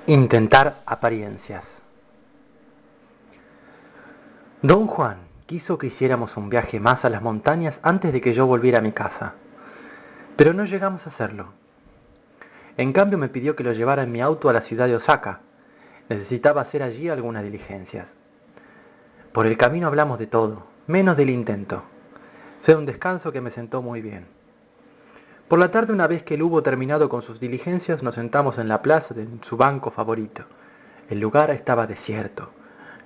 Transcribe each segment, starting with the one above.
Intentar apariencias. Don Juan quiso que hiciéramos un viaje más a las montañas antes de que yo volviera a mi casa, pero no llegamos a hacerlo. En cambio me pidió que lo llevara en mi auto a la ciudad de Osaka. Necesitaba hacer allí algunas diligencias. Por el camino hablamos de todo, menos del intento. Fue un descanso que me sentó muy bien. Por la tarde, una vez que él hubo terminado con sus diligencias, nos sentamos en la plaza en su banco favorito. El lugar estaba desierto.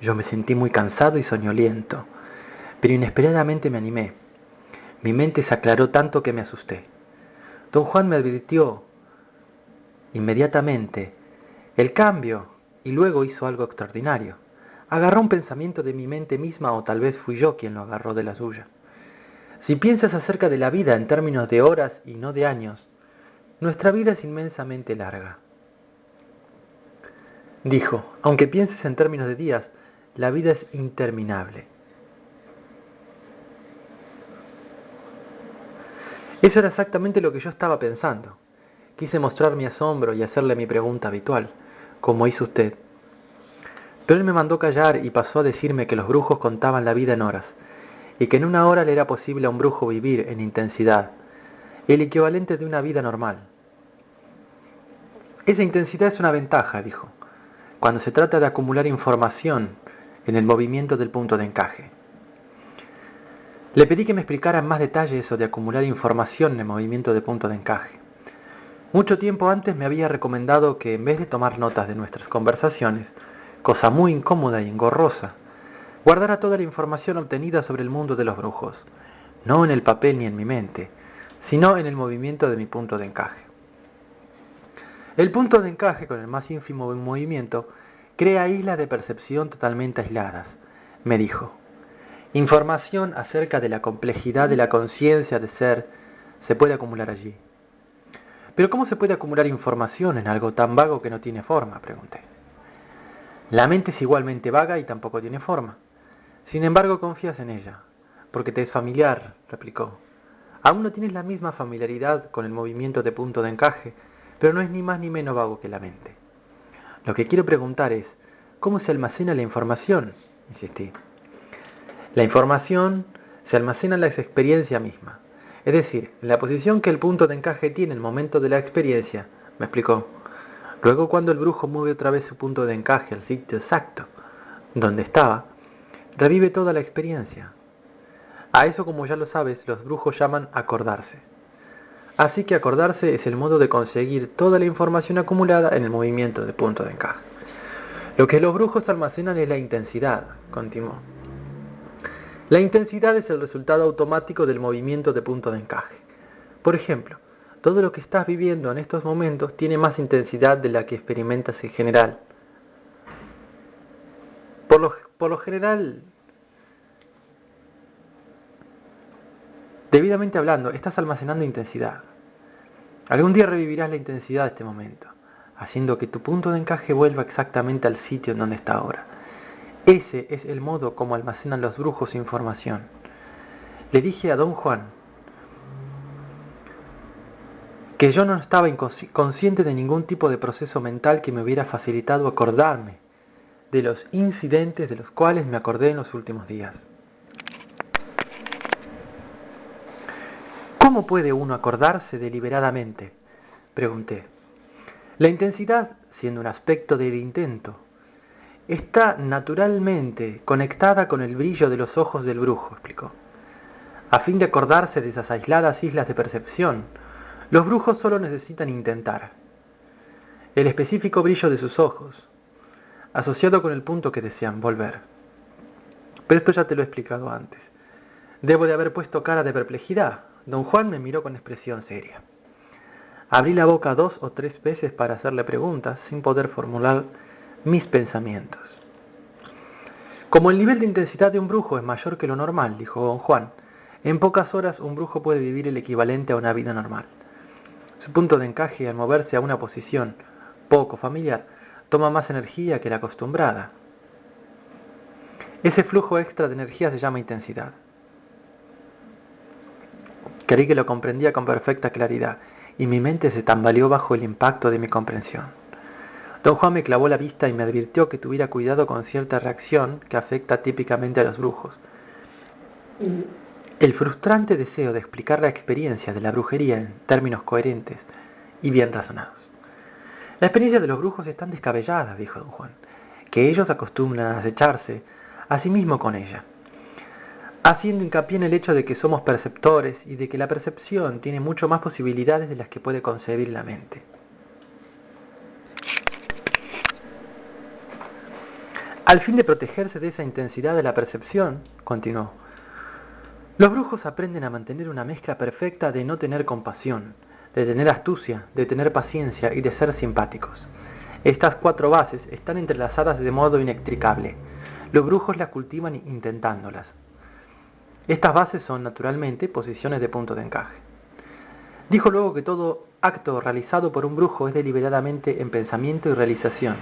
Yo me sentí muy cansado y soñoliento, pero inesperadamente me animé. Mi mente se aclaró tanto que me asusté. Don Juan me advirtió inmediatamente el cambio y luego hizo algo extraordinario. Agarró un pensamiento de mi mente misma, o tal vez fui yo quien lo agarró de la suya. Si piensas acerca de la vida en términos de horas y no de años, nuestra vida es inmensamente larga. Dijo, aunque pienses en términos de días, la vida es interminable. Eso era exactamente lo que yo estaba pensando. Quise mostrar mi asombro y hacerle mi pregunta habitual, como hizo usted. Pero él me mandó callar y pasó a decirme que los brujos contaban la vida en horas, y que en una hora le era posible a un brujo vivir en intensidad, el equivalente de una vida normal. Esa intensidad es una ventaja, dijo, cuando se trata de acumular información en el movimiento del punto de encaje. Le pedí que me explicara en más detalle eso de acumular información en el movimiento de punto de encaje. Mucho tiempo antes me había recomendado que en vez de tomar notas de nuestras conversaciones, cosa muy incómoda y engorrosa, guardara toda la información obtenida sobre el mundo de los brujos, no en el papel ni en mi mente, sino en el movimiento de mi punto de encaje. El punto de encaje, con el más ínfimo movimiento, crea islas de percepción totalmente aisladas, me dijo. Información acerca de la complejidad de la conciencia de ser se puede acumular allí. ¿Pero cómo se puede acumular información en algo tan vago que no tiene forma?, pregunté. La mente es igualmente vaga y tampoco tiene forma. Sin embargo, confías en ella, porque te es familiar, replicó. Aún no tienes la misma familiaridad con el movimiento de punto de encaje, pero no es ni más ni menos vago que la mente. Lo que quiero preguntar es, ¿cómo se almacena la información?, insistí. La información se almacena en la experiencia misma, es decir, en la posición que el punto de encaje tiene en el momento de la experiencia, me explicó. Luego, cuando el brujo mueve otra vez su punto de encaje al sitio exacto donde estaba, revive toda la experiencia. A eso, como ya lo sabes, los brujos llaman acordarse. Así que acordarse es el modo de conseguir toda la información acumulada en el movimiento de punto de encaje. Lo que los brujos almacenan es la intensidad, continuó. La intensidad es el resultado automático del movimiento de punto de encaje. Por ejemplo, todo lo que estás viviendo en estos momentos tiene más intensidad de la que experimentas en general. Por lo general, debidamente hablando, estás almacenando intensidad. Algún día revivirás la intensidad de este momento, haciendo que tu punto de encaje vuelva exactamente al sitio en donde está ahora. Ese es el modo como almacenan los brujos información. Le dije a don Juan que yo no estaba consciente de ningún tipo de proceso mental que me hubiera facilitado acordarme de los incidentes de los cuales me acordé en los últimos días. ¿Cómo puede uno acordarse deliberadamente?, pregunté. La intensidad, siendo un aspecto del intento, está naturalmente conectada con el brillo de los ojos del brujo, explicó. A fin de acordarse de esas aisladas islas de percepción, los brujos solo necesitan intentar. El específico brillo de sus ojos, asociado con el punto que desean volver. Pero esto ya te lo he explicado antes. Debo de haber puesto cara de perplejidad. Don Juan me miró con expresión seria. Abrí la boca 2 o 3 veces para hacerle preguntas sin poder formular mis pensamientos. Como el nivel de intensidad de un brujo es mayor que lo normal, dijo don Juan, en pocas horas un brujo puede vivir el equivalente a una vida normal. Su punto de encaje, al moverse a una posición poco familiar, toma más energía que la acostumbrada. Ese flujo extra de energía se llama intensidad. Creí que lo comprendía con perfecta claridad, y mi mente se tambaleó bajo el impacto de mi comprensión. Don Juan me clavó la vista y me advirtió que tuviera cuidado con cierta reacción que afecta típicamente a los brujos. El frustrante deseo de explicar la experiencia de la brujería en términos coherentes y bien razonados. La experiencia de los brujos es tan descabellada, dijo don Juan, que ellos acostumbran a acecharse a sí mismo con ella, haciendo hincapié en el hecho de que somos perceptores y de que la percepción tiene mucho más posibilidades de las que puede concebir la mente. Al fin de protegerse de esa intensidad de la percepción, continuó, los brujos aprenden a mantener una mezcla perfecta de no tener compasión, de tener astucia, de tener paciencia y de ser simpáticos. Estas 4 bases están entrelazadas de modo inextricable. Los brujos las cultivan intentándolas. Estas bases son, naturalmente, posiciones de punto de encaje. Dijo luego que todo acto realizado por un brujo es deliberadamente en pensamiento y realización.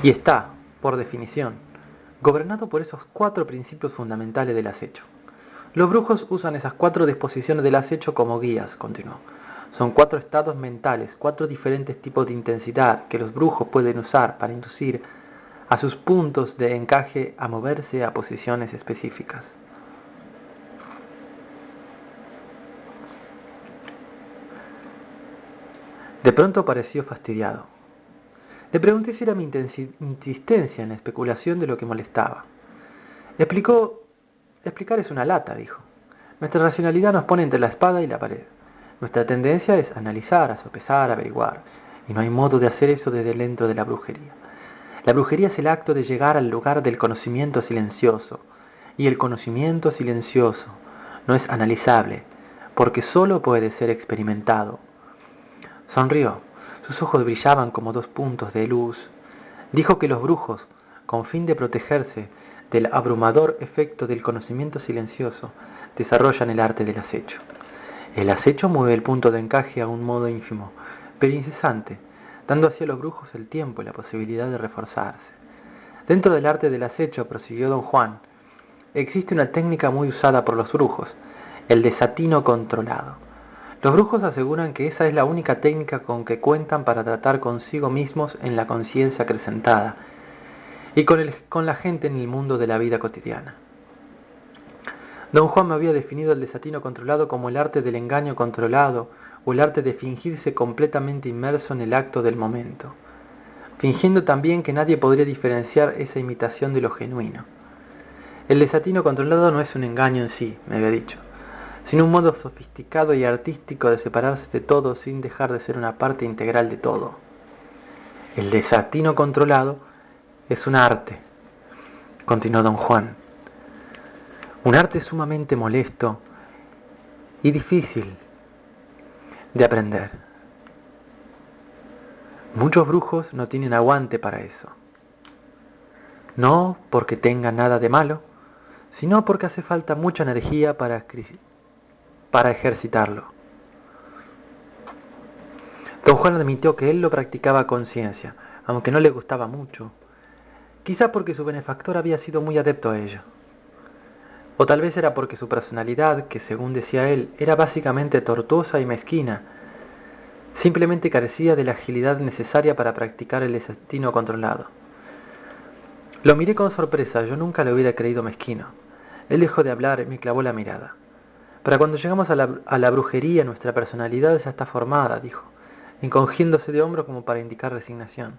Y está, por definición, gobernado por esos 4 principios fundamentales del acecho. Los brujos usan esas 4 disposiciones del acecho como guías, continuó. Son 4 estados mentales, 4 diferentes tipos de intensidad que los brujos pueden usar para inducir a sus puntos de encaje a moverse a posiciones específicas. De pronto pareció fastidiado. Le pregunté si era mi insistencia en la especulación de lo que molestaba. Explicar es una lata, dijo. Nuestra racionalidad nos pone entre la espada y la pared. Nuestra tendencia es analizar, a sopesar, averiguar, y no hay modo de hacer eso desde dentro de la brujería. La brujería es el acto de llegar al lugar del conocimiento silencioso, y el conocimiento silencioso no es analizable, porque solo puede ser experimentado. Sonrió. Sus ojos brillaban como 2 puntos de luz. Dijo que los brujos, con fin de protegerse del abrumador efecto del conocimiento silencioso, desarrollan el arte del acecho. El acecho mueve el punto de encaje a un modo ínfimo, pero incesante, dando así a los brujos el tiempo y la posibilidad de reforzarse. Dentro del arte del acecho, prosiguió don Juan, existe una técnica muy usada por los brujos, el desatino controlado. Los brujos aseguran que esa es la única técnica con que cuentan para tratar consigo mismos en la conciencia acrecentada y con la gente en el mundo de la vida cotidiana. Don Juan me había definido el desatino controlado como el arte del engaño controlado o el arte de fingirse completamente inmerso en el acto del momento, fingiendo también que nadie podría diferenciar esa imitación de lo genuino. El desatino controlado no es un engaño en sí, me había dicho, sino un modo sofisticado y artístico de separarse de todo sin dejar de ser una parte integral de todo. El desatino controlado es un arte, continuó don Juan, un arte sumamente molesto y difícil de aprender. Muchos brujos no tienen aguante para eso, no porque tengan nada de malo, sino porque hace falta mucha energía para ejercitarlo. Don Juan admitió que él lo practicaba a conciencia, aunque no le gustaba mucho, quizá porque su benefactor había sido muy adepto a ello, o tal vez era porque su personalidad, que según decía él, era básicamente tortuosa y mezquina, simplemente carecía de la agilidad necesaria para practicar el desatino controlado. Lo miré con sorpresa, yo nunca le hubiera creído mezquino. Él dejó de hablar y me clavó la mirada. Para cuando llegamos a la brujería, nuestra personalidad ya está formada, dijo, encogiéndose de hombros como para indicar resignación.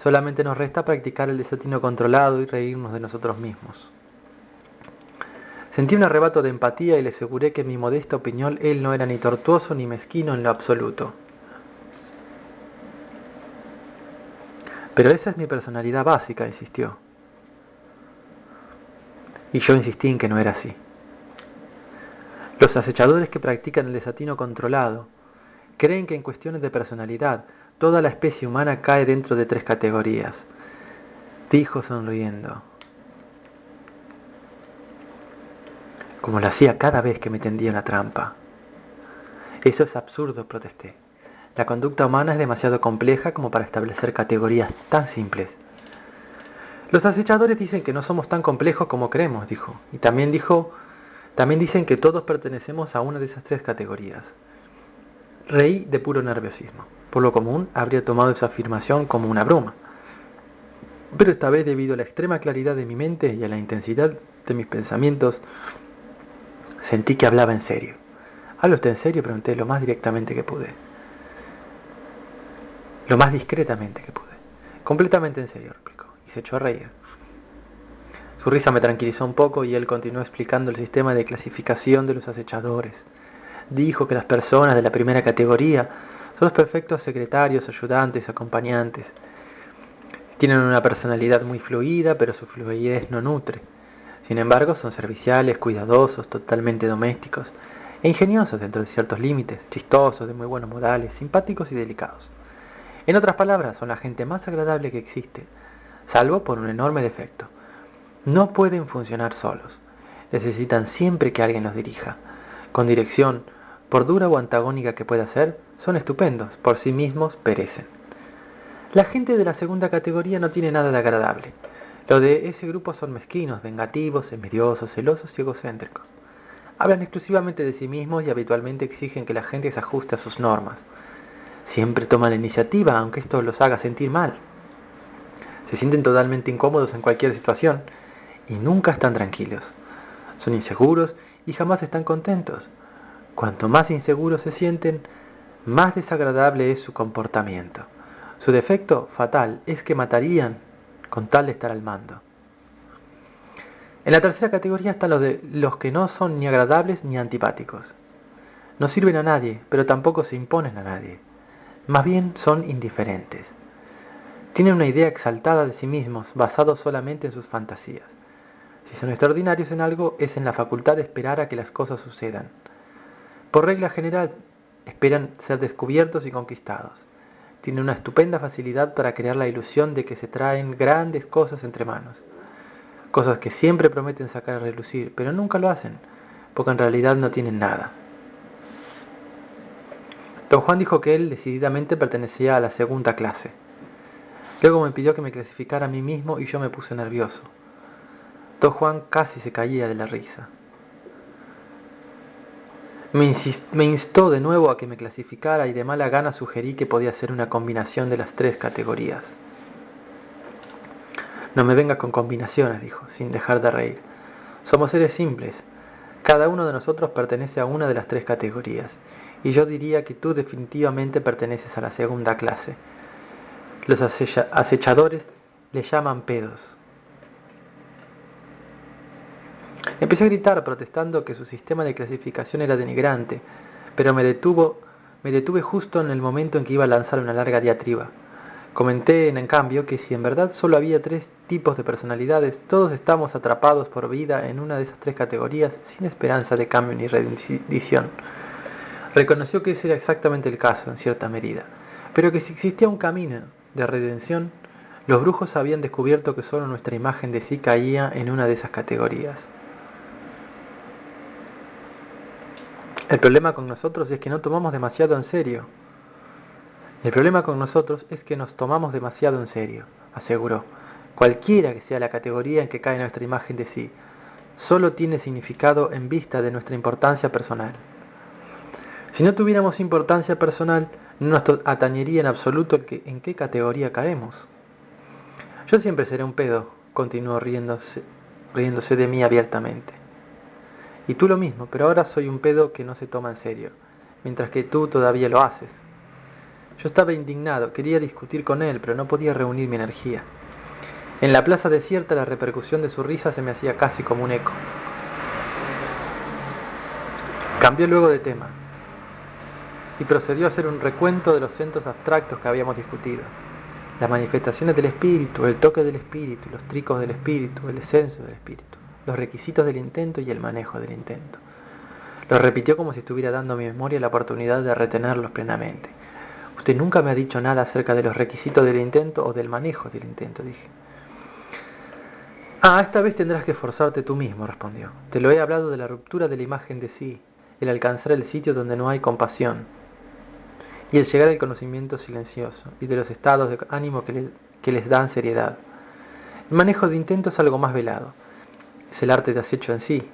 Solamente nos resta practicar el desatino controlado y reírnos de nosotros mismos. Sentí un arrebato de empatía y le aseguré que en mi modesta opinión él no era ni tortuoso ni mezquino en lo absoluto. Pero esa es mi personalidad básica, insistió. Y yo insistí en que no era así. Los acechadores que practican el desatino controlado creen que en cuestiones de personalidad toda la especie humana cae dentro de 3 categorías, dijo sonriendo, como lo hacía cada vez que me tendía una trampa. Eso es absurdo, protesté. La conducta humana es demasiado compleja como para establecer categorías tan simples. Los acechadores dicen que no somos tan complejos como creemos, dijo, y también dicen que todos pertenecemos a una de esas 3 categorías. Reí de puro nerviosismo. Por lo común, habría tomado esa afirmación como una broma. Pero esta vez, debido a la extrema claridad de mi mente y a la intensidad de mis pensamientos, sentí que hablaba en serio. ¿Habla usted en serio?, pregunté lo más directamente que pude. Lo más discretamente que pude. Completamente en serio, replicó, y se echó a reír. Su risa me tranquilizó un poco y él continuó explicando el sistema de clasificación de los acechadores. Dijo que las personas de la primera categoría son los perfectos secretarios, ayudantes, acompañantes. Tienen una personalidad muy fluida, pero su fluidez no nutre. Sin embargo, son serviciales, cuidadosos, totalmente domésticos e ingeniosos dentro de ciertos límites, chistosos, de muy buenos modales, simpáticos y delicados. En otras palabras, son la gente más agradable que existe, salvo por un enorme defecto. No pueden funcionar solos. Necesitan siempre que alguien los dirija. Con dirección, por dura o antagónica que pueda ser, son estupendos, por sí mismos perecen. La gente de la segunda categoría no tiene nada de agradable. Los de ese grupo son mezquinos, vengativos, envidiosos, celosos y egocéntricos. Hablan exclusivamente de sí mismos y habitualmente exigen que la gente se ajuste a sus normas. Siempre toman la iniciativa, aunque esto los haga sentir mal. Se sienten totalmente incómodos en cualquier situación y nunca están tranquilos. Son inseguros y jamás están contentos. Cuanto más inseguros se sienten, más desagradable es su comportamiento. Su defecto fatal es que matarían con tal de estar al mando. En la tercera categoría están los que no son ni agradables ni antipáticos. No sirven a nadie, pero tampoco se imponen a nadie. Más bien son indiferentes. Tienen una idea exaltada de sí mismos, basados solamente en sus fantasías. Si son extraordinarios en algo, es en la facultad de esperar a que las cosas sucedan. Por regla general, esperan ser descubiertos y conquistados. Tienen una estupenda facilidad para crear la ilusión de que se traen grandes cosas entre manos. Cosas que siempre prometen sacar a relucir, pero nunca lo hacen, porque en realidad no tienen nada. Don Juan dijo que él decididamente pertenecía a la segunda clase. Luego me pidió que me clasificara a mí mismo y yo me puse nervioso. Don Juan casi se caía de la risa. Me instó de nuevo a que me clasificara y de mala gana sugerí que podía ser una combinación de las tres categorías. No me vengas con combinaciones, dijo, sin dejar de reír. Somos seres simples. Cada uno de nosotros pertenece a una de las tres categorías, y yo diría que tú definitivamente perteneces a la segunda clase. Los acechadores le llaman pedos. Empecé a gritar protestando que su sistema de clasificación era denigrante, pero me detuve justo en el momento en que iba a lanzar una larga diatriba. Comenté, en cambio, que si en verdad solo había tres tipos de personalidades, todos estamos atrapados por vida en una de esas tres categorías sin esperanza de cambio ni redención. Reconoció que ese era exactamente el caso, en cierta medida, pero que si existía un camino de redención, los brujos habían descubierto que solo nuestra imagen de sí caía en una de esas categorías. El problema con nosotros es que no tomamos demasiado en serio. El problema con nosotros es que nos tomamos demasiado en serio, aseguró. Cualquiera que sea la categoría en que cae nuestra imagen de sí, solo tiene significado en vista de nuestra importancia personal. Si no tuviéramos importancia personal, no nos atañería en absoluto en qué categoría caemos. Yo siempre seré un pedo, continuó riéndose de mí abiertamente. Y tú lo mismo, pero ahora soy un pedo que no se toma en serio, mientras que tú todavía lo haces. Yo estaba indignado, quería discutir con él, pero no podía reunir mi energía. En la plaza desierta la repercusión de su risa se me hacía casi como un eco. Cambió luego de tema y procedió a hacer un recuento de los centros abstractos que habíamos discutido. Las manifestaciones del espíritu, el toque del espíritu, los tricos del espíritu, el descenso del espíritu, los requisitos del intento y el manejo del intento. Lo repitió como si estuviera dando a mi memoria la oportunidad de retenerlos plenamente. Usted nunca me ha dicho nada acerca de los requisitos del intento o del manejo del intento, dije. Esta vez tendrás que esforzarte tú mismo, respondió. Te lo he hablado de la ruptura de la imagen de sí, el alcanzar el sitio donde no hay compasión, y el llegar al conocimiento silencioso, y de los estados de ánimo que les dan seriedad. El manejo de intento es algo más velado. Es el arte de acecho en sí.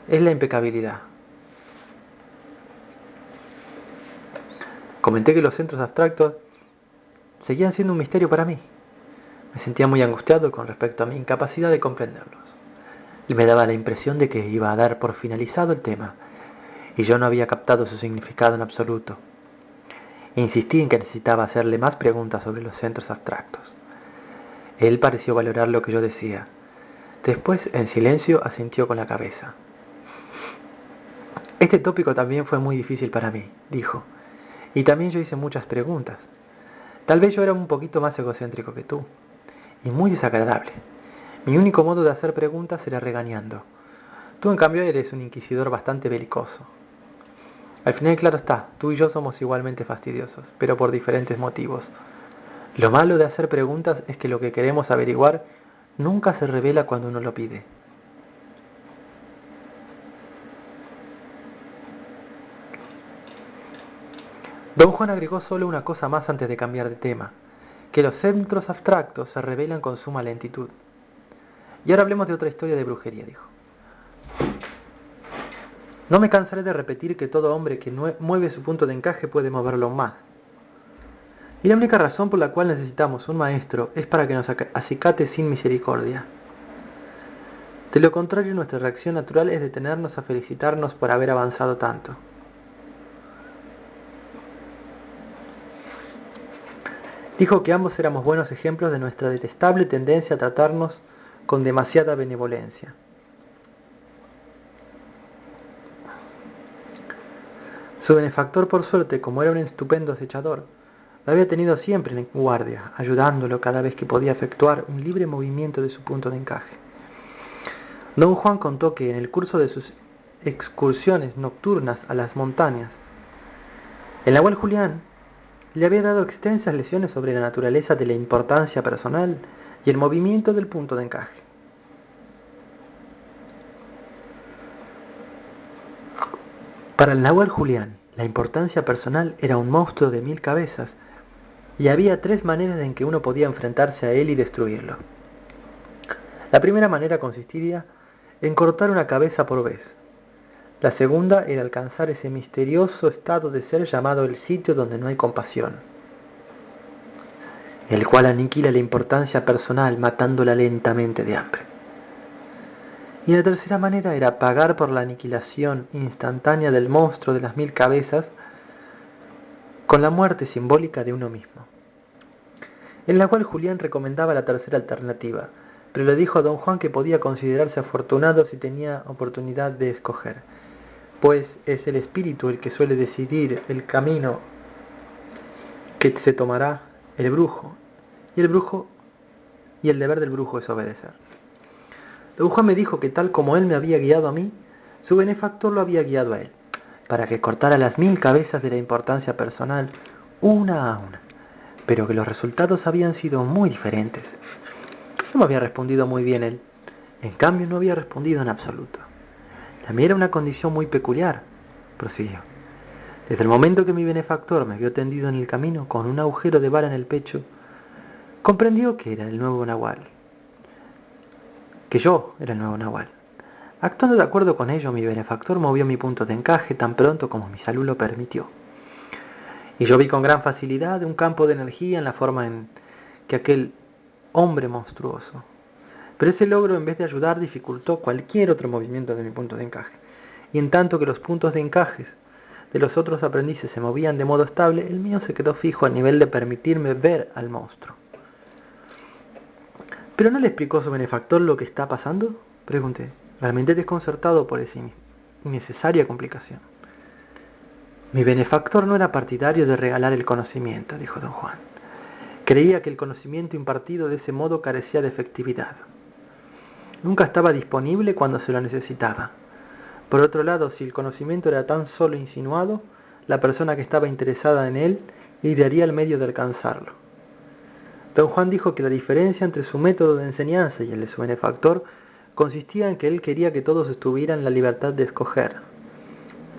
Es la impecabilidad. Comenté que los centros abstractos seguían siendo un misterio para mí. Me sentía muy angustiado con respecto a mi incapacidad de comprenderlos. Y me daba la impresión de que iba a dar por finalizado el tema, y yo no había captado su significado en absoluto. Insistí en que necesitaba hacerle más preguntas sobre los centros abstractos. Él pareció valorar lo que yo decía. Después, en silencio, asintió con la cabeza. Este tópico también fue muy difícil para mí, dijo, y también yo hice muchas preguntas. Tal vez yo era un poquito más egocéntrico que tú, y muy desagradable. Mi único modo de hacer preguntas era regañando. Tú, en cambio, eres un inquisidor bastante belicoso. Al final, claro está, tú y yo somos igualmente fastidiosos, pero por diferentes motivos. Lo malo de hacer preguntas es que lo que queremos averiguar nunca se revela cuando uno lo pide. Don Juan agregó solo una cosa más antes de cambiar de tema, que los centros abstractos se revelan con suma lentitud. Y ahora hablemos de otra historia de brujería, dijo. No me cansaré de repetir que todo hombre que mueve su punto de encaje puede moverlo más. Y la única razón por la cual necesitamos un maestro es para que nos acicate sin misericordia. De lo contrario, nuestra reacción natural es detenernos a felicitarnos por haber avanzado tanto. Dijo que ambos éramos buenos ejemplos de nuestra detestable tendencia a tratarnos con demasiada benevolencia. Su benefactor, por suerte, como era un estupendo acechador, lo había tenido siempre en guardia, ayudándolo cada vez que podía efectuar un libre movimiento de su punto de encaje. Don Juan contó que en el curso de sus excursiones nocturnas a las montañas, el nahual Julián le había dado extensas lecciones sobre la naturaleza de la importancia personal y el movimiento del punto de encaje. Para el nahual Julián, la importancia personal era un monstruo de 1000 cabezas, y había 3 maneras en que uno podía enfrentarse a él y destruirlo. La primera manera consistiría en cortar una cabeza por vez. La segunda era alcanzar ese misterioso estado de ser llamado el sitio donde no hay compasión, el cual aniquila la importancia personal matándola lentamente de hambre. Y la tercera manera era pagar por la aniquilación instantánea del monstruo de las 1000 cabezas con la muerte simbólica de uno mismo. En la cual Julián recomendaba la tercera alternativa, pero le dijo a don Juan que podía considerarse afortunado si tenía oportunidad de escoger, pues es el espíritu el que suele decidir el camino que se tomará el brujo, y el deber del brujo es obedecer. Don Juan me dijo que tal como él me había guiado a mí, su benefactor lo había guiado a él, para que cortara las 1000 cabezas de la importancia personal, una a una, pero que los resultados habían sido muy diferentes. No me había respondido muy bien él, en cambio no había respondido en absoluto. La mía era una condición muy peculiar, prosiguió. Desde el momento que mi benefactor me vio tendido en el camino con un agujero de bala en el pecho, comprendió que era el nuevo nahual, que yo era el nuevo nahual. Actuando de acuerdo con ello, mi benefactor movió mi punto de encaje tan pronto como mi salud lo permitió. Y yo vi con gran facilidad un campo de energía en la forma en que aquel hombre monstruoso. Pero ese logro, en vez de ayudar, dificultó cualquier otro movimiento de mi punto de encaje. Y en tanto que los puntos de encajes de los otros aprendices se movían de modo estable, el mío se quedó fijo a nivel de permitirme ver al monstruo. ¿Pero no le explicó a su benefactor lo que está pasando?, pregunté, realmente desconcertado por esa innecesaria complicación. Mi benefactor no era partidario de regalar el conocimiento, dijo don Juan. Creía que el conocimiento impartido de ese modo carecía de efectividad. Nunca estaba disponible cuando se lo necesitaba. Por otro lado, si el conocimiento era tan solo insinuado, la persona que estaba interesada en él idearía el medio de alcanzarlo. Don Juan dijo que la diferencia entre su método de enseñanza y el de su benefactor consistía en que él quería que todos estuvieran en la libertad de escoger.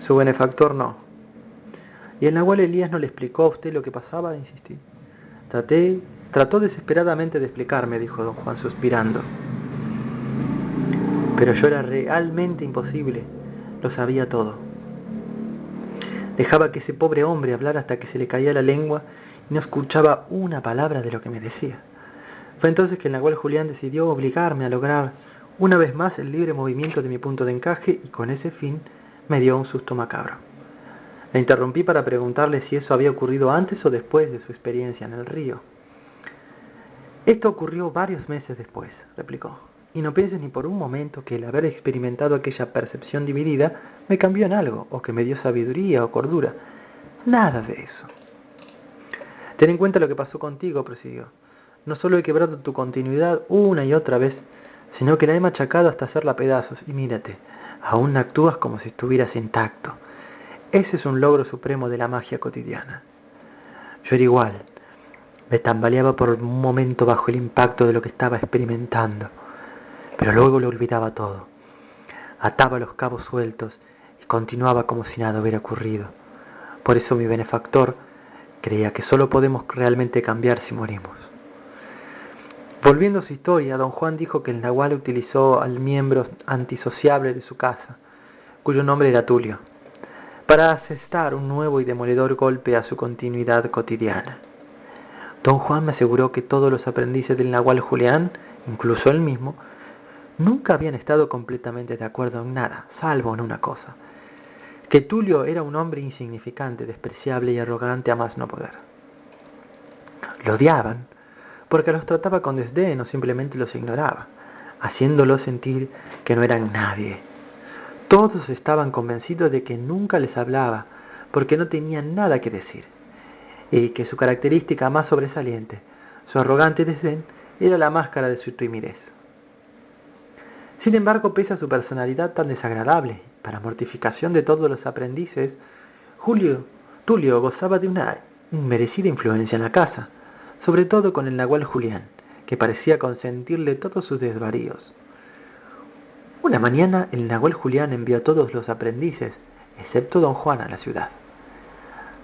Su benefactor no. ¿Y el nahual Elías no le explicó a usted lo que pasaba?, insistí. Trató desesperadamente de explicarme, dijo don Juan suspirando. Pero yo era realmente imposible, lo sabía todo. Dejaba que ese pobre hombre hablara hasta que se le caía la lengua y no escuchaba una palabra de lo que me decía. Fue entonces que el nahual Julián decidió obligarme a lograr una vez más el libre movimiento de mi punto de encaje y con ese fin me dio un susto macabro. Le interrumpí para preguntarle si eso había ocurrido antes o después de su experiencia en el río. Esto ocurrió varios meses después, replicó, y no pienses ni por un momento que el haber experimentado aquella percepción dividida me cambió en algo, o que me dio sabiduría o cordura. Nada de eso. Ten en cuenta lo que pasó contigo, prosiguió. No solo he quebrado tu continuidad una y otra vez, sino que la he machacado hasta hacerla a pedazos, y mírate, aún actúas como si estuvieras intacto. Ese es un logro supremo de la magia cotidiana. Yo era igual. Me tambaleaba por un momento bajo el impacto de lo que estaba experimentando, pero luego lo olvidaba todo. Ataba los cabos sueltos y continuaba como si nada hubiera ocurrido. Por eso mi benefactor creía que solo podemos realmente cambiar si morimos. Volviendo a su historia, don Juan dijo que el nahual utilizó al miembro antisociable de su casa, cuyo nombre era Tulio, para asestar un nuevo y demoledor golpe a su continuidad cotidiana. Don Juan me aseguró que todos los aprendices del nahual Julián, incluso él mismo, nunca habían estado completamente de acuerdo en nada, salvo en una cosa: que Tulio era un hombre insignificante, despreciable y arrogante a más no poder. Lo odiaban porque los trataba con desdén o simplemente los ignoraba, haciéndolos sentir que no eran nadie. Todos estaban convencidos de que nunca les hablaba porque no tenían nada que decir, y que su característica más sobresaliente, su arrogante desdén, era la máscara de su timidez. Sin embargo, pese a su personalidad tan desagradable, para mortificación de todos los aprendices, Tulio gozaba de una inmerecida influencia en la casa, sobre todo con el nahual Julián, que parecía consentirle todos sus desvaríos. Una mañana el nahual Julián envió a todos los aprendices, excepto don Juan, a la ciudad,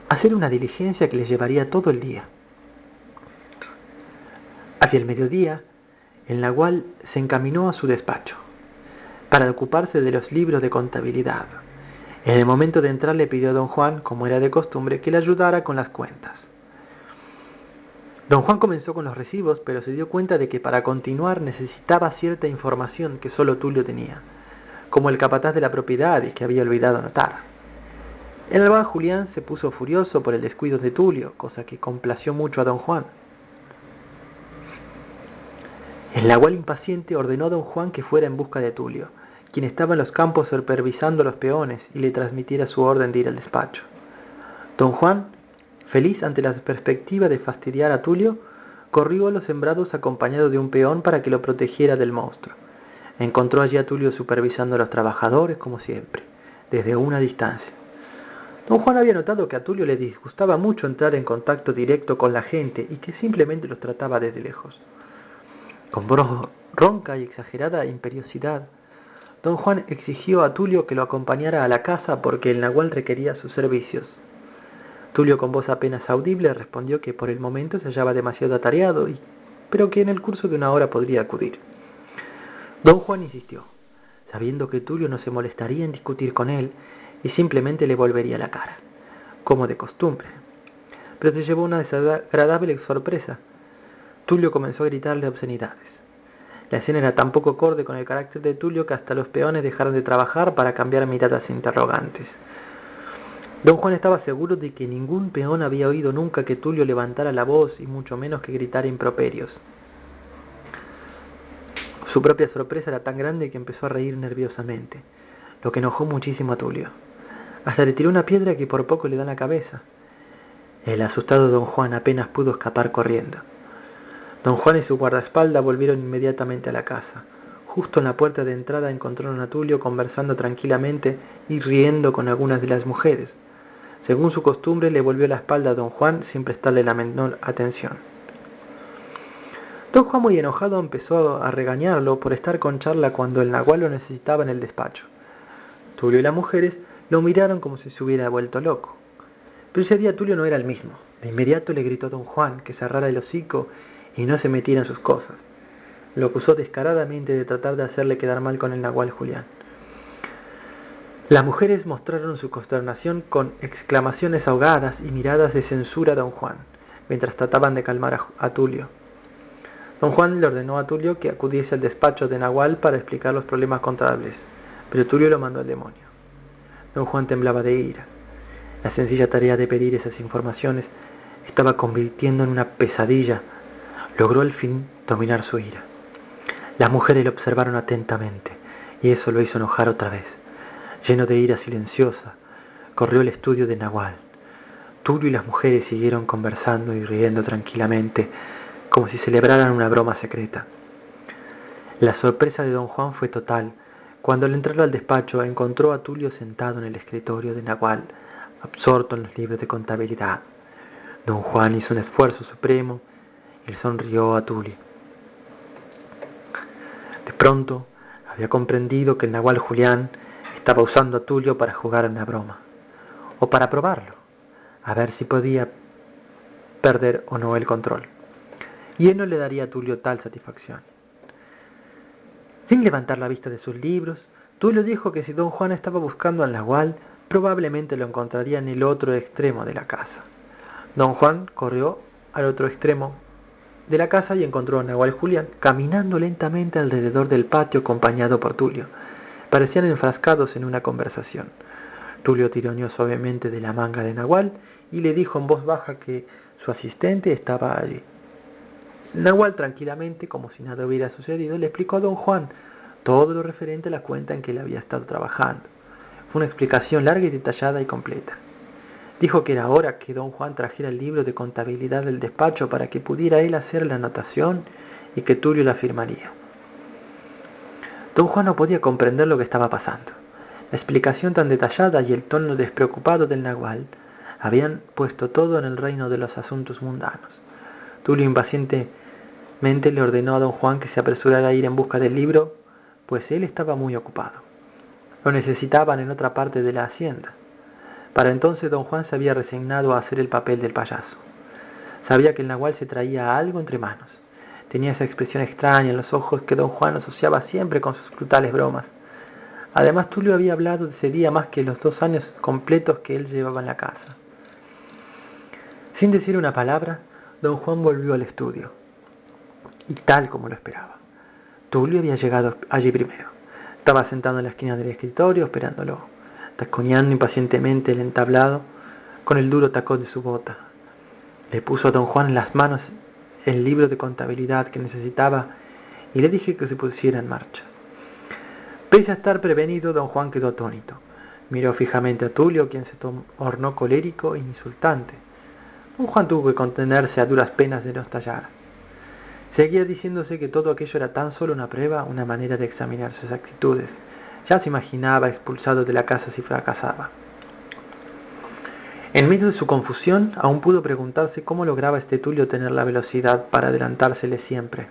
a hacer una diligencia que les llevaría todo el día. Hacia el mediodía, el nahual se encaminó a su despacho para ocuparse de los libros de contabilidad. En el momento de entrar le pidió a don Juan, como era de costumbre, que le ayudara con las cuentas. Don Juan comenzó con los recibos, pero se dio cuenta de que para continuar necesitaba cierta información que solo Tulio tenía, como el capataz de la propiedad y que había olvidado anotar. El nahual Julián se puso furioso por el descuido de Tulio, cosa que complació mucho a don Juan. El nahual impaciente ordenó a don Juan que fuera en busca de Tulio, quien estaba en los campos supervisando a los peones, y le transmitiera su orden de ir al despacho. Don Juan, feliz ante la perspectiva de fastidiar a Tulio, corrió a los sembrados acompañado de un peón para que lo protegiera del monstruo. Encontró allí a Tulio supervisando a los trabajadores, como siempre, desde una distancia. Don Juan había notado que a Tulio le disgustaba mucho entrar en contacto directo con la gente y que simplemente los trataba desde lejos. Con voz ronca y exagerada imperiosidad, don Juan exigió a Tulio que lo acompañara a la casa porque el nahual requería sus servicios. Tulio, con voz apenas audible, respondió que por el momento se hallaba demasiado atareado, pero que en el curso de una hora podría acudir. Don Juan insistió, sabiendo que Tulio no se molestaría en discutir con él y simplemente le volvería la cara, como de costumbre. Pero se llevó una desagradable sorpresa. Tulio comenzó a gritarle obscenidades. La escena era tan poco acorde con el carácter de Tulio que hasta los peones dejaron de trabajar para cambiar miradas interrogantes. Don Juan estaba seguro de que ningún peón había oído nunca que Tulio levantara la voz y mucho menos que gritara improperios. Su propia sorpresa era tan grande que empezó a reír nerviosamente, lo que enojó muchísimo a Tulio. Hasta le tiró una piedra que por poco le da en la cabeza. El asustado don Juan apenas pudo escapar corriendo. Don Juan y su guardaespaldas volvieron inmediatamente a la casa. Justo en la puerta de entrada encontraron a Tulio conversando tranquilamente y riendo con algunas de las mujeres. Según su costumbre, le volvió la espalda a don Juan sin prestarle la menor atención. Don Juan, muy enojado, empezó a regañarlo por estar con charla cuando el nahual lo necesitaba en el despacho. Tulio y las mujeres lo miraron como si se hubiera vuelto loco. Pero ese día Tulio no era el mismo. De inmediato le gritó a don Juan que cerrara el hocico y no se metiera en sus cosas. Lo acusó descaradamente de tratar de hacerle quedar mal con el nahual Julián. Las mujeres mostraron su consternación con exclamaciones ahogadas y miradas de censura a don Juan, mientras trataban de calmar a Tulio. Don Juan le ordenó a Tulio que acudiese al despacho de Nahual para explicar los problemas contables, pero Tulio lo mandó al demonio. Don Juan temblaba de ira. La sencilla tarea de pedir esas informaciones estaba convirtiendo en una pesadilla. Logró al fin dominar su ira. Las mujeres lo observaron atentamente, y eso lo hizo enojar otra vez. Lleno de ira silenciosa, corrió al estudio de Nahual. Tulio y las mujeres siguieron conversando y riendo tranquilamente, como si celebraran una broma secreta. La sorpresa de don Juan fue total. Cuando al entrar al despacho encontró a Tulio sentado en el escritorio de Nahual, absorto en los libros de contabilidad. Don Juan hizo un esfuerzo supremo y sonrió a Tulio. De pronto había comprendido que el Nahual Julián estaba usando a Tulio para jugar a una broma, o para probarlo, a ver si podía perder o no el control. Y él no le daría a Tulio tal satisfacción. Sin levantar la vista de sus libros, Tulio dijo que si don Juan estaba buscando al Nahual, probablemente lo encontraría en el otro extremo de la casa. Don Juan corrió al otro extremo de la casa y encontró a Nahual Julián caminando lentamente alrededor del patio acompañado por Tulio. Parecían enfrascados en una conversación. Tulio tironeó suavemente de la manga de Nahual y le dijo en voz baja que su asistente estaba allí. Nahual, tranquilamente, como si nada hubiera sucedido, le explicó a don Juan todo lo referente a la cuenta en que él había estado trabajando. Fue una explicación larga y detallada y completa. Dijo que era hora que don Juan trajera el libro de contabilidad del despacho para que pudiera él hacer la anotación y que Tulio la firmaría. Don Juan no podía comprender lo que estaba pasando. La explicación tan detallada y el tono despreocupado del Nahual habían puesto todo en el reino de los asuntos mundanos. Tulio impacientemente le ordenó a don Juan que se apresurara a ir en busca del libro, pues él estaba muy ocupado. Lo necesitaban en otra parte de la hacienda. Para entonces don Juan se había resignado a hacer el papel del payaso. Sabía que el Nahual se traía algo entre manos. Tenía esa expresión extraña en los ojos que don Juan asociaba siempre con sus brutales bromas. Además, Tulio había hablado de ese día más que los 2 años completos que él llevaba en la casa. Sin decir una palabra, don Juan volvió al estudio. Y tal como lo esperaba, Tulio había llegado allí primero. Estaba sentado en la esquina del escritorio esperándolo, taconeando impacientemente el entablado con el duro tacón de su bota. Le puso a don Juan en las manos el libro de contabilidad que necesitaba y le dije que se pusiera en marcha. Pese a estar prevenido, don Juan quedó atónito. Miró fijamente a Tulio, quien se tornó colérico e insultante. Don Juan tuvo que contenerse a duras penas de no estallar. Seguía diciéndose que todo aquello era tan solo una prueba, una manera de examinar sus actitudes. Ya se imaginaba expulsado de la casa si fracasaba. En medio de su confusión, aún pudo preguntarse cómo lograba este Tulio tener la velocidad para adelantársele siempre.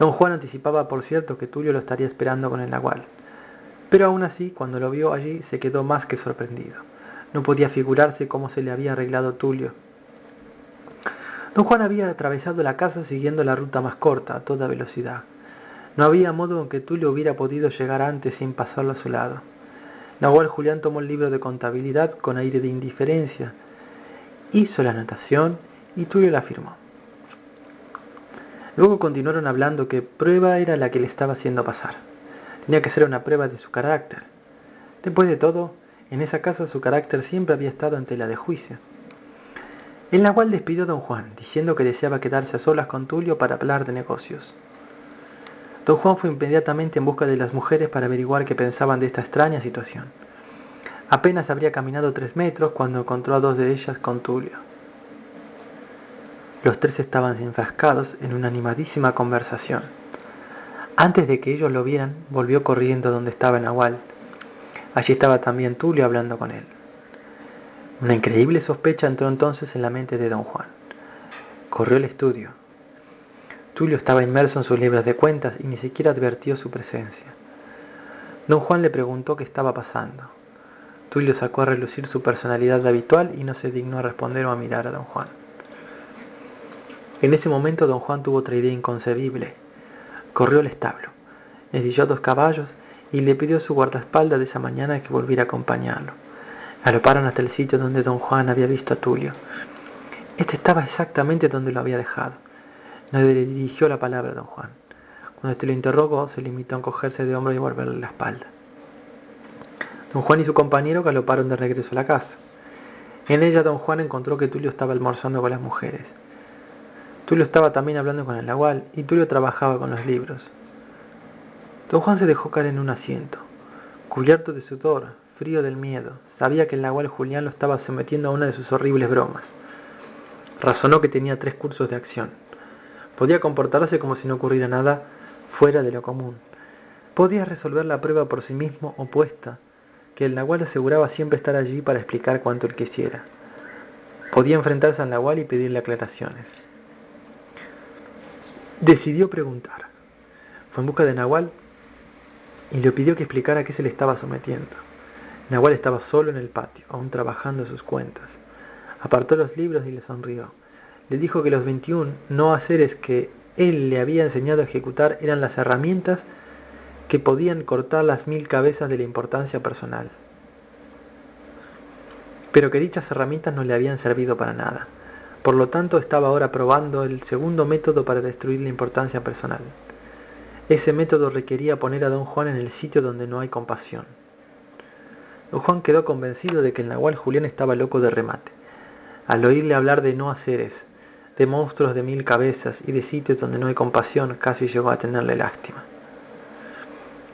Don Juan anticipaba, por cierto, que Tulio lo estaría esperando con el Nahual. Pero aún así, cuando lo vio allí, se quedó más que sorprendido. No podía figurarse cómo se le había arreglado Tulio. Don Juan había atravesado la casa siguiendo la ruta más corta, a toda velocidad. No había modo en que Tulio hubiera podido llegar antes sin pasarlo a su lado. Nahual Julián tomó el libro de contabilidad con aire de indiferencia, hizo la anotación y Tulio la firmó. Luego continuaron hablando qué prueba era la que le estaba haciendo pasar. Tenía que ser una prueba de su carácter. Después de todo, en esa casa su carácter siempre había estado en tela de juicio. El Nahual despidió a don Juan, diciendo que deseaba quedarse a solas con Tulio para hablar de negocios. Don Juan fue inmediatamente en busca de las mujeres para averiguar qué pensaban de esta extraña situación. Apenas habría caminado 3 metros cuando encontró a 2 de ellas con Tulio. Los 3 estaban enfrascados en una animadísima conversación. Antes de que ellos lo vieran, volvió corriendo donde estaba el Nahual. Allí estaba también Tulio hablando con él. Una increíble sospecha entró entonces en la mente de don Juan. Corrió al estudio. Tulio estaba inmerso en sus libros de cuentas y ni siquiera advirtió su presencia. Don Juan le preguntó qué estaba pasando. Tulio sacó a relucir su personalidad habitual y no se dignó a responder o a mirar a don Juan. En ese momento don Juan tuvo otra idea inconcebible. Corrió al establo, ensilló 2 caballos y le pidió a su guardaespaldas de esa mañana que volviera a acompañarlo. Galoparon hasta el sitio donde don Juan había visto a Tulio. Este estaba exactamente donde lo había dejado. No le dirigió la palabra a don Juan. Cuando este lo interrogó, se limitó a encogerse de hombros y volverle la espalda. Don Juan y su compañero galoparon de regreso a la casa. En ella don Juan encontró que Tulio estaba almorzando con las mujeres. Tulio estaba también hablando con el nahual y Tulio trabajaba con los libros. Don Juan se dejó caer en un asiento. Cubierto de sudor, frío del miedo, sabía que el nahual Julián lo estaba sometiendo a una de sus horribles bromas. Razonó que tenía 3 cursos de acción. Podía comportarse como si no ocurriera nada fuera de lo común. Podía resolver la prueba por sí mismo opuesta, que el nahual aseguraba siempre estar allí para explicar cuanto él quisiera. Podía enfrentarse al nahual y pedirle aclaraciones. Decidió preguntar. Fue en busca de nahual y le pidió que explicara a qué se le estaba sometiendo. Nahual estaba solo en el patio, aún trabajando sus cuentas. Apartó los libros y le sonrió. Le dijo que los 21 no haceres que él le había enseñado a ejecutar eran las herramientas que podían cortar las 1000 cabezas de la importancia personal. Pero que dichas herramientas no le habían servido para nada. Por lo tanto, estaba ahora probando el segundo método para destruir la importancia personal. Ese método requería poner a don Juan en el sitio donde no hay compasión. Don Juan quedó convencido de que el nahual Julián estaba loco de remate. Al oírle hablar de no haceres, de monstruos de 1000 cabezas y de sitios donde no hay compasión, casi llegó a tenerle lástima.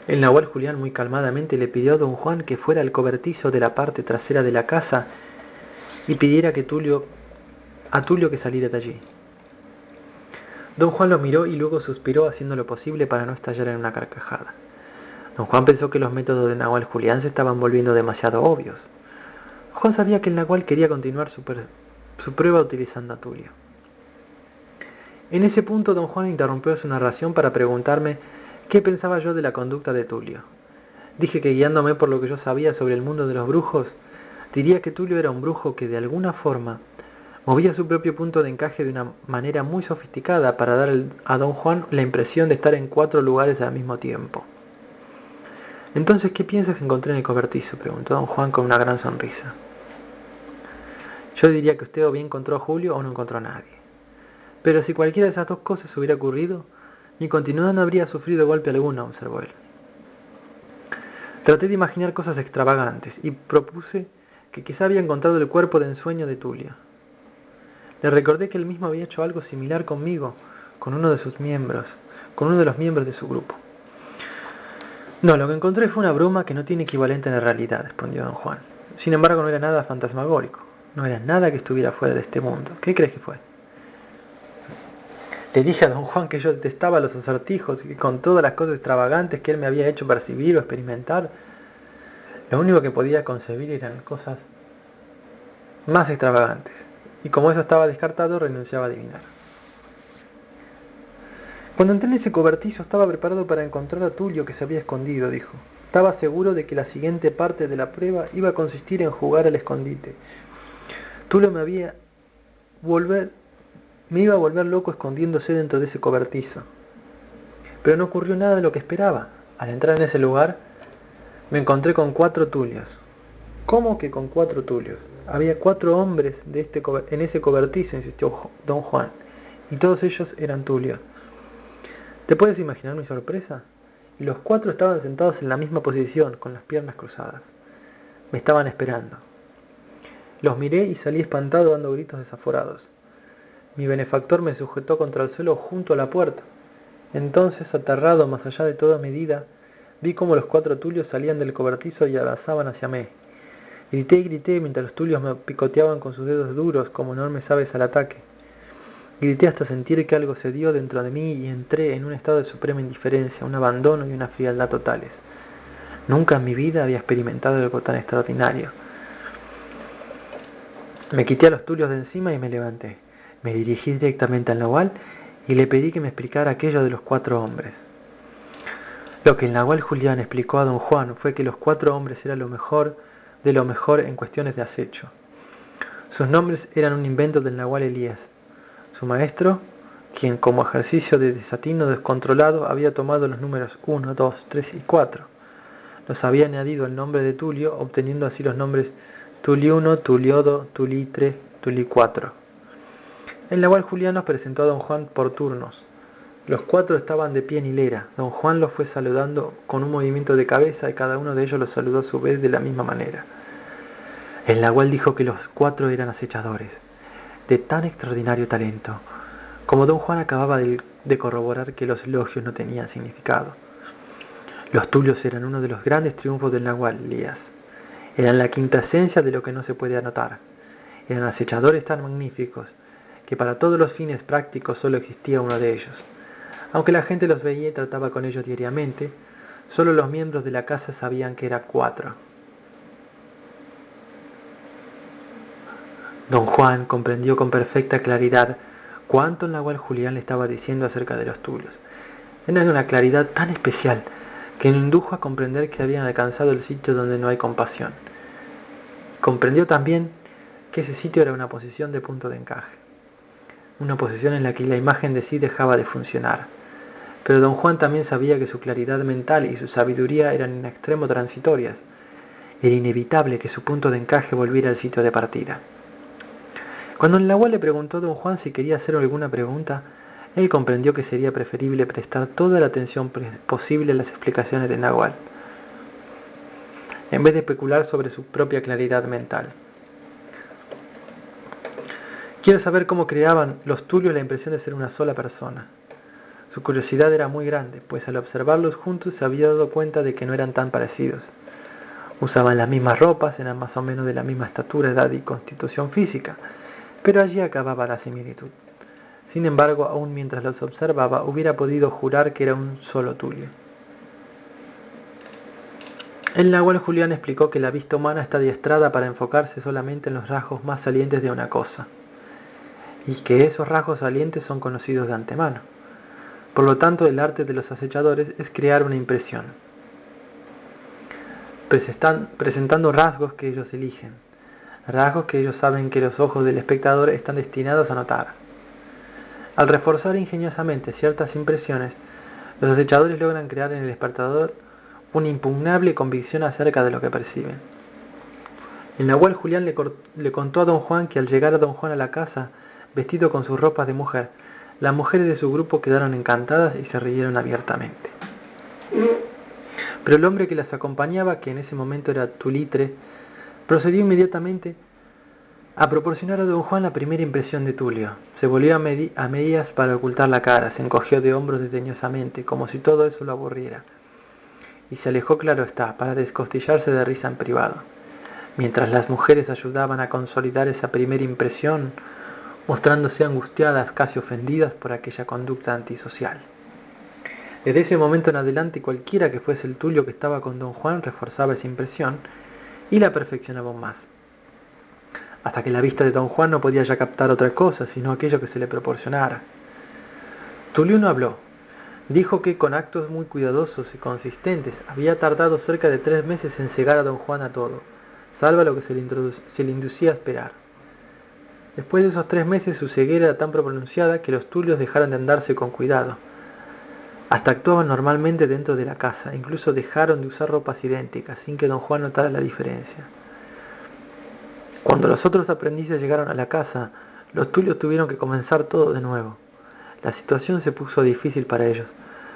El nahual Julián muy calmadamente le pidió a don Juan que fuera al cobertizo de la parte trasera de la casa y pidiera a Tulio que saliera de allí. Don Juan lo miró y luego suspiró haciendo lo posible para no estallar en una carcajada. Don Juan pensó que los métodos de nahual Julián se estaban volviendo demasiado obvios. Juan sabía que el nahual quería continuar su prueba utilizando a Tulio. En ese punto don Juan interrumpió su narración para preguntarme qué pensaba yo de la conducta de Tulio. Dije que guiándome por lo que yo sabía sobre el mundo de los brujos, diría que Tulio era un brujo que de alguna forma movía su propio punto de encaje de una manera muy sofisticada para dar a don Juan la impresión de estar en 4 lugares al mismo tiempo. Entonces, ¿qué piensas que encontré en el cobertizo?, preguntó don Juan con una gran sonrisa. Yo diría que usted o bien encontró a Julio o no encontró a nadie. Pero si cualquiera de esas 2 cosas hubiera ocurrido, mi continuidad no habría sufrido golpe alguno, observó él. Traté de imaginar cosas extravagantes y propuse que quizá había encontrado el cuerpo de ensueño de Tulio. Le recordé que él mismo había hecho algo similar conmigo, con uno de los miembros de su grupo. No, lo que encontré fue una broma que no tiene equivalente en la realidad, respondió don Juan. Sin embargo, no era nada fantasmagórico, no era nada que estuviera fuera de este mundo. ¿Qué crees que fue? Le dije a don Juan que yo detestaba los acertijos y que con todas las cosas extravagantes que él me había hecho percibir o experimentar, lo único que podía concebir eran cosas más extravagantes. Y como eso estaba descartado, renunciaba a adivinar. Cuando entré en ese cobertizo estaba preparado para encontrar a Tulio que se había escondido, dijo. Estaba seguro de que la siguiente parte de la prueba iba a consistir en jugar al escondite. Tulio me iba a volver loco escondiéndose dentro de ese cobertizo. Pero no ocurrió nada de lo que esperaba. Al entrar en ese lugar, me encontré con 4 Tulios. ¿Cómo que con 4 Tulios? Había 4 hombres en ese cobertizo, insistió don Juan, y todos ellos eran Tulios. ¿Te puedes imaginar mi sorpresa? Y los 4 estaban sentados en la misma posición, con las piernas cruzadas. Me estaban esperando. Los miré y salí espantado dando gritos desaforados. Mi benefactor me sujetó contra el suelo junto a la puerta. Entonces, aterrado más allá de toda medida, vi cómo los 4 Tulios salían del cobertizo y avanzaban hacia mí. Grité y grité mientras los Tulios me picoteaban con sus dedos duros como enormes aves al ataque. Grité hasta sentir que algo se dio dentro de mí y entré en un estado de suprema indiferencia, un abandono y una frialdad totales. Nunca en mi vida había experimentado algo tan extraordinario. Me quité a los Tulios de encima y me levanté. Me dirigí directamente al nahual y le pedí que me explicara aquello de los 4 hombres. Lo que el nahual Julián explicó a don Juan fue que los 4 hombres eran lo mejor de lo mejor en cuestiones de acecho. Sus nombres eran un invento del nahual Elías, su maestro, quien como ejercicio de desatino descontrolado había tomado los números 1, 2, 3 y 4. los había añadido al nombre de Tulio, obteniendo así los nombres Tuliuno, Tuliodo, Tulitre, Tulicuatro. El nahual Julián nos presentó a don Juan por turnos. Los cuatro estaban de pie en hilera. Don Juan los fue saludando con un movimiento de cabeza y cada uno de ellos los saludó a su vez de la misma manera. El nahual dijo que los cuatro eran acechadores, de tan extraordinario talento, como don Juan acababa de corroborar que los elogios no tenían significado. Los tulios eran uno de los grandes triunfos del nahual Elías. Eran la quinta esencia de lo que no se puede anotar. Eran acechadores tan magníficos que para todos los fines prácticos solo existía uno de ellos. Aunque la gente los veía y trataba con ellos diariamente, solo los miembros de la casa sabían que eran cuatro. Don Juan comprendió con perfecta claridad cuánto el nahual Julián le estaba diciendo acerca de los tulios. Era de una claridad tan especial que le indujo a comprender que habían alcanzado el sitio donde no hay compasión. Comprendió también que ese sitio era una posición de punto de encaje, una posición en la que la imagen de sí dejaba de funcionar. Pero don Juan también sabía que su claridad mental y su sabiduría eran en extremo transitorias. Era inevitable que su punto de encaje volviera al sitio de partida. Cuando el nahual le preguntó a don Juan si quería hacer alguna pregunta, él comprendió que sería preferible prestar toda la atención posible a las explicaciones del nahual, en vez de especular sobre su propia claridad mental. Quiero saber cómo creaban los tulios la impresión de ser una sola persona. Su curiosidad era muy grande, pues al observarlos juntos se había dado cuenta de que no eran tan parecidos. Usaban las mismas ropas, eran más o menos de la misma estatura, edad y constitución física, pero allí acababa la similitud. Sin embargo, aún mientras los observaba, hubiera podido jurar que era un solo tulio. El nahual Julián explicó que la vista humana está adiestrada para enfocarse solamente en los rasgos más salientes de una cosa, y que esos rasgos salientes son conocidos de antemano. Por lo tanto, el arte de los acechadores es crear una impresión, presentando rasgos que ellos eligen, rasgos que ellos saben que los ojos del espectador están destinados a notar. Al reforzar ingeniosamente ciertas impresiones, los acechadores logran crear en el espectador una impugnable convicción acerca de lo que perciben. El nahual Julián le contó a don Juan que al llegar a don Juan a la casa, vestido con sus ropas de mujer, las mujeres de su grupo quedaron encantadas y se rieron abiertamente. Pero el hombre que las acompañaba, que en ese momento era Tulitre, procedió inmediatamente a proporcionar a don Juan la primera impresión de Tulio. Se volvió a medias para ocultar la cara, se encogió de hombros desdeñosamente, como si todo eso lo aburriera, y se alejó, claro está, para descostillarse de risa en privado. Mientras las mujeres ayudaban a consolidar esa primera impresión, mostrándose angustiadas, casi ofendidas por aquella conducta antisocial. Desde ese momento en adelante, cualquiera que fuese el Tulio que estaba con don Juan reforzaba esa impresión y la perfeccionaba aún más, hasta que la vista de don Juan no podía ya captar otra cosa, sino aquello que se le proporcionara. Tulio no habló. Dijo que con actos muy cuidadosos y consistentes había tardado cerca de 3 meses en cegar a don Juan a todo, salvo lo que se le inducía a esperar. Después de esos 3 meses su ceguera era tan pronunciada que los tulios dejaron de andarse con cuidado. Hasta actuaban normalmente dentro de la casa, incluso dejaron de usar ropas idénticas, sin que don Juan notara la diferencia. Cuando los otros aprendices llegaron a la casa, los tulios tuvieron que comenzar todo de nuevo. La situación se puso difícil para ellos,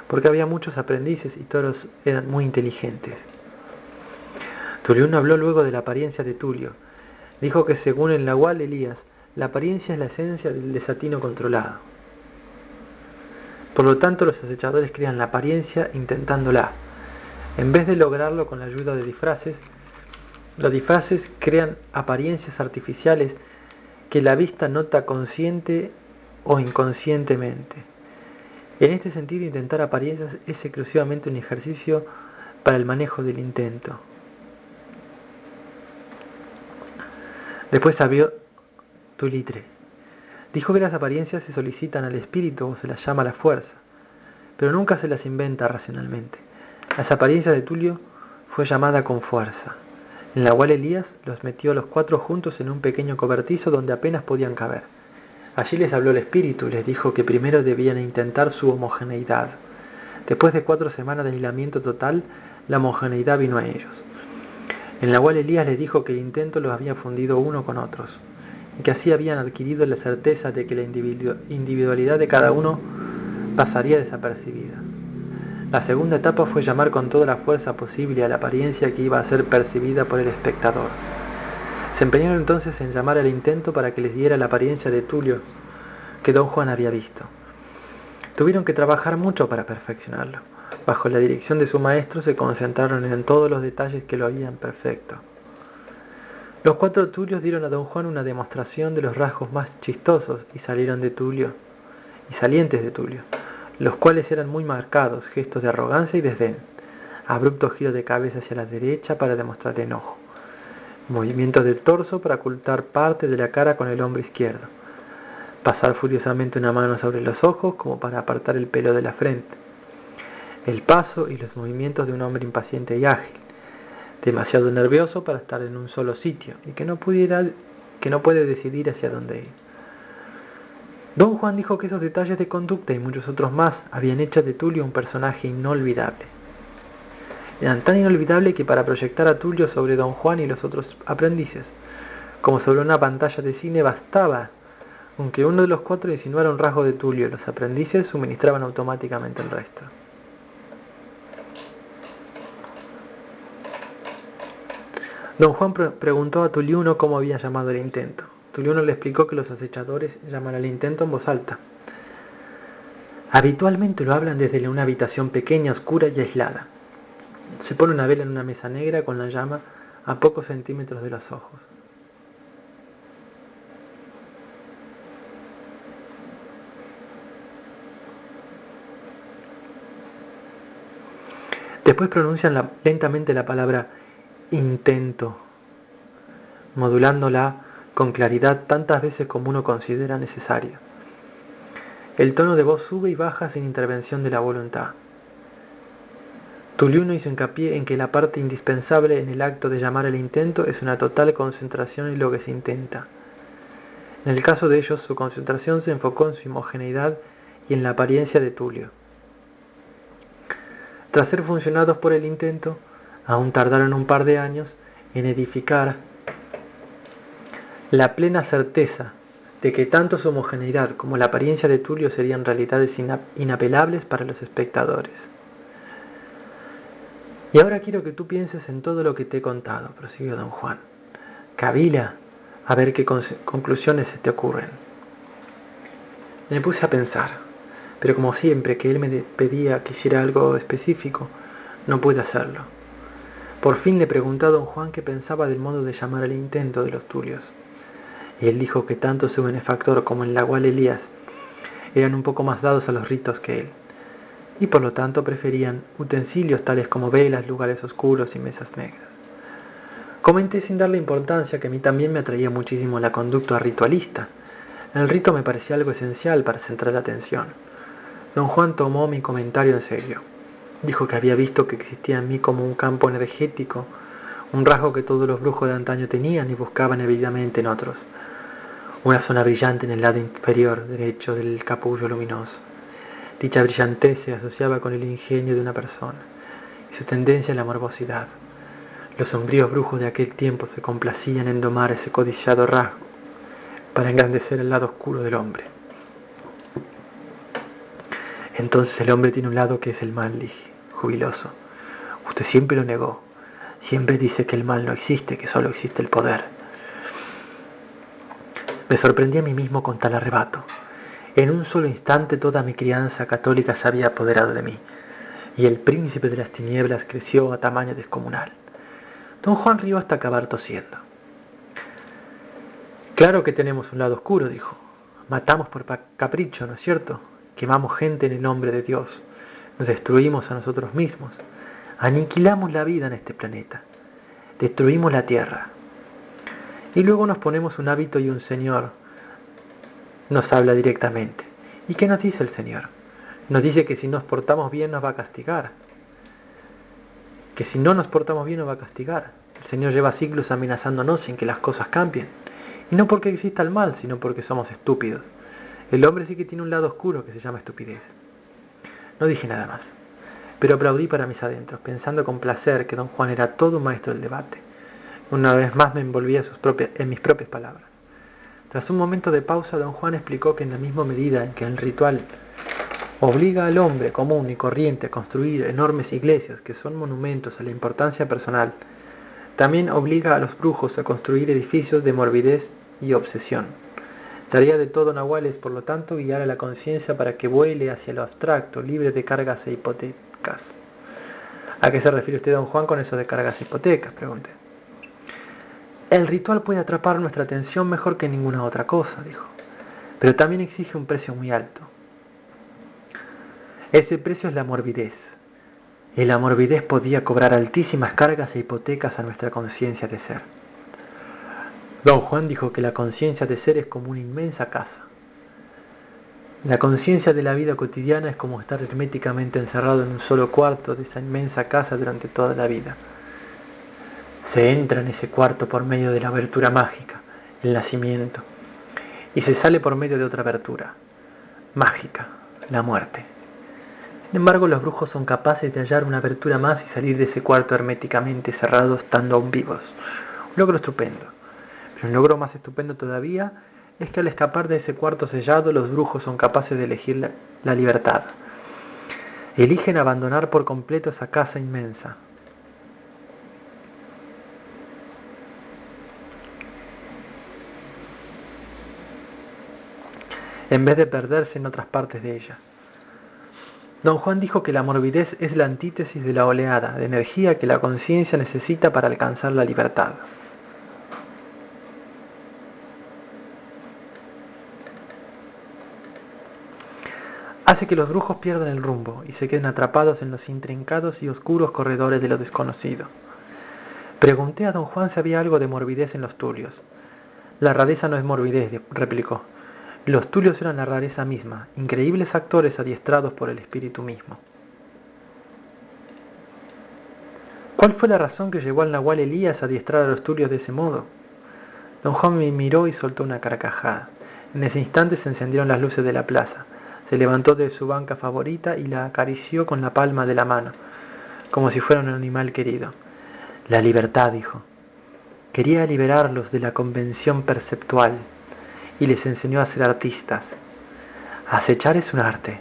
porque había muchos aprendices y todos eran muy inteligentes. Tuliuno habló luego de la apariencia de Tulio. Dijo que según el nahual Elías, la apariencia es la esencia del desatino controlado. Por lo tanto, los acechadores crean la apariencia intentándola. En vez de lograrlo con la ayuda de disfraces, los disfraces crean apariencias artificiales que la vista nota consciente o inconscientemente. En este sentido, intentar apariencias es exclusivamente un ejercicio para el manejo del intento. Después habló Tulitre. Dijo que las apariencias se solicitan al espíritu o se las llama a la fuerza, pero nunca se las inventa racionalmente. Las apariencias de Tulio fue llamada con fuerza. El nahual Elías los metió a los 4 juntos en un pequeño cobertizo donde apenas podían caber. Allí les habló el espíritu y les dijo que primero debían intentar su homogeneidad. Después de 4 semanas de aislamiento total, la homogeneidad vino a ellos. En la cual Elías les dijo que el intento los había fundido uno con otros, y que así habían adquirido la certeza de que la individualidad de cada uno pasaría desapercibida. La segunda etapa fue llamar con toda la fuerza posible a la apariencia que iba a ser percibida por el espectador. Se empeñaron entonces en llamar al intento para que les diera la apariencia de Tulio que don Juan había visto. Tuvieron que trabajar mucho para perfeccionarlo. Bajo la dirección de su maestro se concentraron en todos los detalles que lo harían perfecto. Los 4 Tulios dieron a don Juan una demostración de los rasgos más chistosos y salientes de Tulio, los cuales eran muy marcados, gestos de arrogancia y desdén, abruptos giros de cabeza hacia la derecha para demostrar enojo, movimientos del torso para ocultar parte de la cara con el hombro izquierdo, pasar furiosamente una mano sobre los ojos como para apartar el pelo de la frente, el paso y los movimientos de un hombre impaciente y ágil, demasiado nervioso para estar en un solo sitio y que no puede decidir hacia dónde ir. Don Juan dijo que esos detalles de conducta y muchos otros más habían hecho de Tulio un personaje inolvidable. Eran tan inolvidables que para proyectar a Tulio sobre don Juan y los otros aprendices, como sobre una pantalla de cine, bastaba aunque uno de los 4 insinuara un rasgo de Tulio. Los aprendices suministraban automáticamente el resto. Don Juan preguntó a Tuliuno cómo había llamado el intento. Tuliuno le explicó que los acechadores llaman al intento en voz alta. Habitualmente lo hablan desde una habitación pequeña, oscura y aislada. Se pone una vela en una mesa negra con la llama a pocos centímetros de los ojos. Después pronuncian lentamente la palabra intento, modulándola con claridad tantas veces como uno considera necesario. El tono de voz sube y baja sin intervención de la voluntad. Tuliuno hizo hincapié en que la parte indispensable en el acto de llamar al intento es una total concentración en lo que se intenta. En el caso de ellos, su concentración se enfocó en su homogeneidad y en la apariencia de Tulio. Tras ser funcionados por el intento, aún tardaron un par de años en edificar la plena certeza de que tanto su homogeneidad como la apariencia de Tulio serían realidades inapelables para los espectadores. Y ahora quiero que tú pienses en todo lo que te he contado, prosiguió don Juan. Cavila, a ver qué conclusiones se te ocurren. Me puse a pensar, pero como siempre que él me pedía que hiciera algo específico, no pude hacerlo. Por fin le pregunté a don Juan qué pensaba del modo de llamar al intento de los Tulios. Y él dijo que tanto su benefactor como el nahual Elías eran un poco más dados a los ritos que él, y por lo tanto preferían utensilios tales como velas, lugares oscuros y mesas negras. Comenté sin darle importancia que a mí también me atraía muchísimo la conducta ritualista. El rito me parecía algo esencial para centrar la atención. Don Juan tomó mi comentario en serio. Dijo que había visto que existía en mí como un campo energético, un rasgo que todos los brujos de antaño tenían y buscaban evidentemente en otros. Una zona brillante en el lado inferior derecho del capullo luminoso. Dicha brillantez se asociaba con el ingenio de una persona y su tendencia a la morbosidad. Los sombríos brujos de aquel tiempo se complacían en domar ese codiciado rasgo para engrandecer el lado oscuro del hombre. Entonces el hombre tiene un lado que es el mal, dije, jubiloso. Usted siempre lo negó. Siempre dice que el mal no existe, que solo existe el poder. Me sorprendí a mí mismo con tal arrebato. En un solo instante toda mi crianza católica se había apoderado de mí, y el príncipe de las tinieblas creció a tamaño descomunal. Don Juan rió hasta acabar tosiendo. Claro que tenemos un lado oscuro, dijo. Matamos por capricho, ¿no es cierto? Quemamos gente en el nombre de Dios. Nos destruimos a nosotros mismos. Aniquilamos la vida en este planeta. Destruimos la tierra. Y luego nos ponemos un hábito y un Señor nos habla directamente. ¿Y qué nos dice el Señor? Nos dice que si nos portamos bien nos va a castigar. Que si no nos portamos bien nos va a castigar. El Señor lleva siglos amenazándonos sin que las cosas cambien. Y no porque exista el mal, sino porque somos estúpidos. El hombre sí que tiene un lado oscuro que se llama estupidez. No dije nada más. pero aplaudí para mis adentros, pensando con placer que don Juan era todo un maestro del debate. Una vez más me envolví en mis propias palabras. Tras un momento de pausa, don Juan explicó que en la misma medida en que el ritual obliga al hombre común y corriente a construir enormes iglesias que son monumentos a la importancia personal, también obliga a los brujos a construir edificios de morbidez y obsesión. Tarea de todo nahual es, por lo tanto, guiar a la conciencia para que vuele hacia lo abstracto, libre de cargas e hipotecas. ¿A qué se refiere usted, don Juan, con eso de cargas e hipotecas?, pregunté. El ritual puede atrapar nuestra atención mejor que ninguna otra cosa, dijo, pero también exige un precio muy alto. Ese precio es la morbidez. Y la morbidez podía cobrar altísimas cargas e hipotecas a nuestra conciencia de ser. Don Juan dijo que la conciencia de ser es como una inmensa casa. La conciencia de la vida cotidiana es como estar herméticamente encerrado en un solo cuarto de esa inmensa casa durante toda la vida. Se entra en ese cuarto por medio de la abertura mágica, el nacimiento, y se sale por medio de otra abertura, mágica, la muerte. Sin embargo, los brujos son capaces de hallar una abertura más y salir de ese cuarto herméticamente cerrado estando aún vivos. Un logro estupendo. Pero un logro más estupendo todavía es que al escapar de ese cuarto sellado, los brujos son capaces de elegir la libertad. Eligen abandonar por completo esa casa inmensa. En vez de perderse en otras partes de ella. Don Juan dijo que la morbidez es la antítesis de la oleada de energía que la conciencia necesita para alcanzar la libertad. Hace que los brujos pierdan el rumbo y se queden atrapados en los intrincados y oscuros corredores de lo desconocido. Pregunté a don Juan si había algo de morbidez en los tulios. La rareza no es morbidez, replicó. Los tulios eran la rareza misma, increíbles actores adiestrados por el espíritu mismo. ¿Cuál fue la razón que llevó al nahual Elías a adiestrar a los tulios de ese modo? Don Juan me miró y soltó una carcajada. En ese instante se encendieron las luces de la plaza. Se levantó de su banca favorita y la acarició con la palma de la mano, como si fuera un animal querido. La libertad, dijo. Quería liberarlos de la convención perceptual y les enseñó a ser artistas. Acechar es un arte.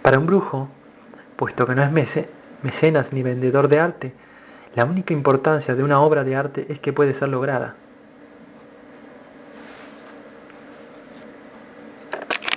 Para un brujo, puesto que no es mecenas ni vendedor de arte, la única importancia de una obra de arte es que puede ser lograda.